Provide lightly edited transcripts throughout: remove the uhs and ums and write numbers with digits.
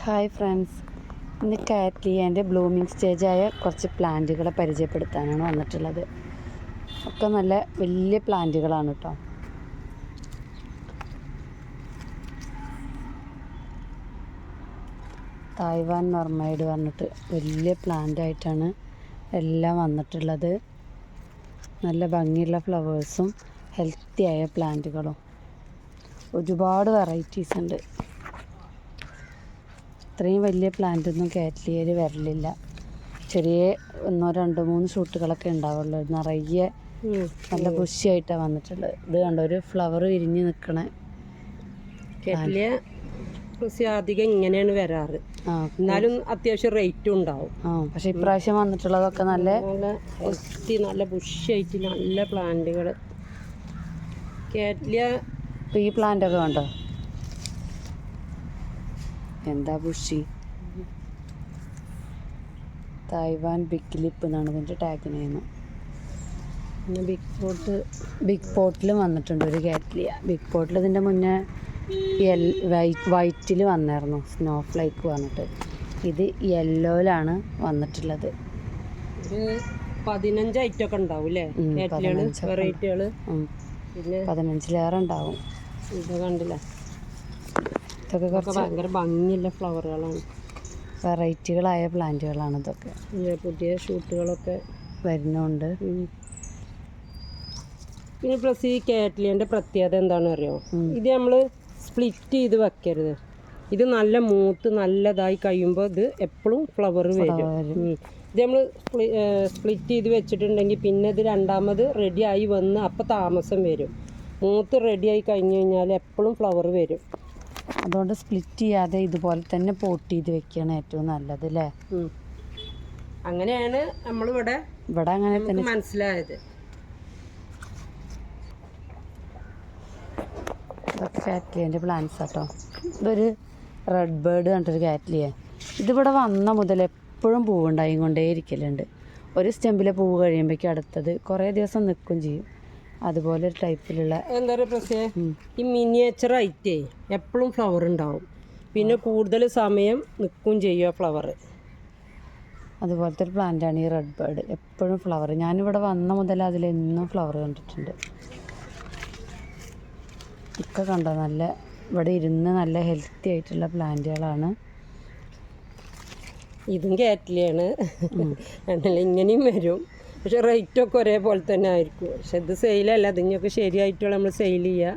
Hi friends, ഇന്ന് കാറ്റ്ലിയാൻ്റെ blooming സ്റ്റേജായ കുറച്ച് പ്ലാന്റുകളെ പരിചയപ്പെടുത്താനാണ് വന്നിട്ടുള്ളത്. ഒക്കെ നല്ല വലിയ പ്ലാന്റുകളാണ് കേട്ടോ. തായ്വാൻ മെർമെയ്ഡ് പറഞ്ഞിട്ട് വലിയ പ്ലാന്റായിട്ടാണ് എല്ലാം വന്നിട്ടുള്ളത്. നല്ല ഭംഗിയുള്ള ഫ്ലവേഴ്സും ഹെൽത്തി ആയ പ്ലാന്റുകളും, ഒരുപാട് വെറൈറ്റീസ് ഉണ്ട്. ഇത്രയും വലിയ പ്ലാന്റൊന്നും കാറ്റ്ലിയയിൽ വരലില്ല. ചെറിയ 1-2-3 ഷൂട്ടുകളൊക്കെ ഉണ്ടാവുള്ളൂ. നിറയെ നല്ല ബുഷിയായിട്ടാണ് വന്നിട്ടുള്ളത്. ഇത് കണ്ടോ, ഒരു ഫ്ലവർ വിരിഞ്ഞ് നിൽക്കണ കാറ്റ്ലിയ അധികം ഇങ്ങനെയാണ് വരാറ്. എന്നാലും അത്യാവശ്യം റേറ്റും ഉണ്ടാവും. പക്ഷെ ഇപ്രാവശ്യം വന്നിട്ടുള്ളതൊക്കെ നല്ല നല്ല ബുഷിയായിട്ട് നല്ല പ്ലാന്റുകൾ. കാറ്റ്ലിയ ഈ പ്ലാന്റൊക്കെ കണ്ടോ, എന്താ ബുഷി. തായ്വാൻ ബിഗ് ലിപ്പ് എന്നാണ് ഇതിൻ്റെ ടാഗ് നെയിം. പിന്നെ ബിഗ് പോട്ടിലും വന്നിട്ടുണ്ട് ഒരു കാറ്റ്ലിയ. ബിഗ് പോട്ടിൽ ഇതിൻ്റെ മുന്നേ വൈറ്റിൽ വന്നായിരുന്നു, സ്നോ ഫ്ലേക്ക് പറഞ്ഞിട്ട്. ഇത് യെല്ലോയിലാണ് വന്നിട്ടുള്ളത്. ഒരു 15 ഐറ്റമൊക്കെ ഉണ്ടാവും അല്ലേ വെറൈറ്റികൾ? പിന്നെ 15-ലേറെ ഉണ്ടാവും. ഇത് കണ്ടില്ല, ഇതൊക്കെ കുറച്ച് ഭയങ്കര ഭംഗിയുള്ള ഫ്ലവറുകളാണ്. വെറൈറ്റികളായ പ്ലാന്റുകളാണ് ഇതൊക്കെ. പുതിയ ഷൂട്ടുകളൊക്കെ വരുന്നുണ്ട്. പിന്നെ പ്ലസ് ഈ കാറ്റ്ലിയൻ്റെ പ്രത്യേകത എന്താണെന്ന് അറിയോ, ഇത് നമ്മൾ സ്പ്ലിറ്റ് ചെയ്ത് വെക്കരുത്. ഇത് നല്ല മൂത്ത് നല്ലതായി കഴിയുമ്പോൾ ഇത് എപ്പോഴും ഫ്ലവർ വരും. ഇത് നമ്മൾ സ്പ്ലിറ്റ് ചെയ്ത് വെച്ചിട്ടുണ്ടെങ്കിൽ പിന്നെ ഇത് രണ്ടാമത് റെഡിയായി വന്ന് അപ്പം താമസം വരും. മൂത്ത് റെഡിയായി കഴിഞ്ഞ് കഴിഞ്ഞാൽ എപ്പോഴും ഫ്ലവർ വരും. അതുകൊണ്ട് സ്പ്ലിറ്റ് ചെയ്യാതെ ഇതുപോലെ തന്നെ പോട്ട് ചെയ്ത് വെക്കുകയാണ് ഏറ്റവും നല്ലത് അല്ലേ? അങ്ങനെയാണ് നമ്മളിവിടെ അങ്ങനെ തന്നെ മനസ്സിലായത്. ഇതൊക്കെ കാറ്റ്ലിയൻ്റെ പ്ലാന്റ്സ് കേട്ടോ. ഇതൊരു റെഡ് ബേർഡ് കണ്ടൊരു കാറ്റ്ലിയ. ഇതിവിടെ വന്ന മുതൽ എപ്പോഴും പൂവുണ്ടായി കൊണ്ടേയിരിക്കലുണ്ട്. ഒരു സ്റ്റെമ്പിലെ പൂവ് കഴിയുമ്പോഴേക്കും അടുത്തത് കുറേ ദിവസം നിൽക്കും ചെയ്യും. അതുപോലെ ഒരു ടൈപ്പിലുള്ള എന്താ പറയുക പ്രത്യേകം, ഈ മിനിയേച്ചർ ആയിട്ടേ എപ്പോഴും ഫ്ലവർ ഉണ്ടാവും. പിന്നെ കൂടുതൽ സമയം നിൽക്കും ചെയ്യുക ഫ്ലവർ. അതുപോലത്തെ ഒരു പ്ലാന്റാണ് ഈ റെഡ് ബേർഡ്. എപ്പോഴും ഫ്ലവർ. ഞാനിവിടെ വന്ന മുതൽ അതിലെന്നും ഫ്ലവർ കണ്ടിട്ടുണ്ട്. ഒക്കെ കണ്ടോ, നല്ല ഇവിടെ ഇരുന്ന് നല്ല ഹെൽത്തി ആയിട്ടുള്ള പ്ലാന്റുകളാണ്. ഇതും കാറ്റ്ലിയാണ്, ഇങ്ങനെയും വരും. പക്ഷെ റേറ്റൊക്കെ ഒരേപോലെ തന്നെ ആയിരിക്കും. പക്ഷെ ഇത് സെയിലല്ല, ഇതിനൊക്കെ ശരിയായിട്ടുള്ള നമ്മൾ സെയിൽ ചെയ്യുക.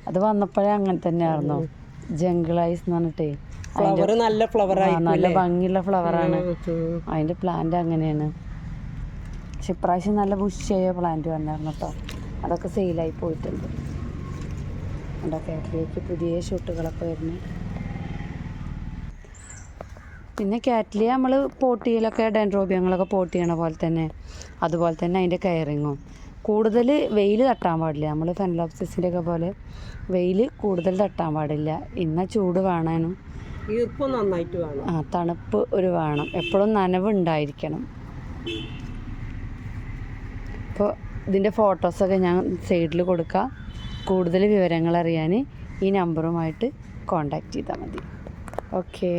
അത് വന്നപ്പോഴേ അങ്ങനെ തന്നെയായിരുന്നു. ജംഗിൾ ഐസ് എന്ന് പറഞ്ഞിട്ടേ ഫ്ലവർ നല്ല ഫ്ലവറാണ്, നല്ല ഭംഗിയുള്ള ഫ്ലവറാണ്. അതിൻ്റെ പ്ലാന്റ് അങ്ങനെയാണ്. പക്ഷെ ഇപ്രാവശ്യം നല്ല ബുഷിയായ പ്ലാന്റ് വന്നായിരുന്നു കേട്ടോ. അതൊക്കെ സെയിലായി പോയിട്ടുണ്ട്. എൻ്റെ കാറ്റ്ലിയക്ക് പുതിയ ഷൂട്ടുകളൊക്കെ വരുന്നു. പിന്നെ കാറ്റ്ലിയ നമ്മൾ പോട്ട് ചെയ്യലൊക്കെ ഡെൻഡ്രോബിയങ്ങളൊക്കെ പോട്ട് ചെയ്യണ പോലെ തന്നെ, അതുപോലെ തന്നെ അതിൻ്റെ കെയറിങ്ങും. കൂടുതൽ വെയിൽ തട്ടാൻ പാടില്ല. നമ്മൾ ഫെനലോപ്സിസിൻ്റെ ഒക്കെ പോലെ വെയിൽ കൂടുതൽ തട്ടാൻ പാടില്ല. ഇന്ന ചൂട് വേണം, ഈർപ്പം നന്നായിട്ട് വേണം, തണുപ്പ് ഒരു വേണം, എപ്പോഴും നനവുണ്ടായിരിക്കണം. ഇപ്പോൾ ഇതിൻ്റെ ഫോട്ടോസൊക്കെ ഞാൻ സൈഡിൽ കൊടുക്കാം. കൂടുതൽ വിവരങ്ങൾ അറിയാൻ ഈ നമ്പറുമായിട്ട് കോൺടാക്റ്റ് ചെയ്താൽ മതി. ഓക്കേ.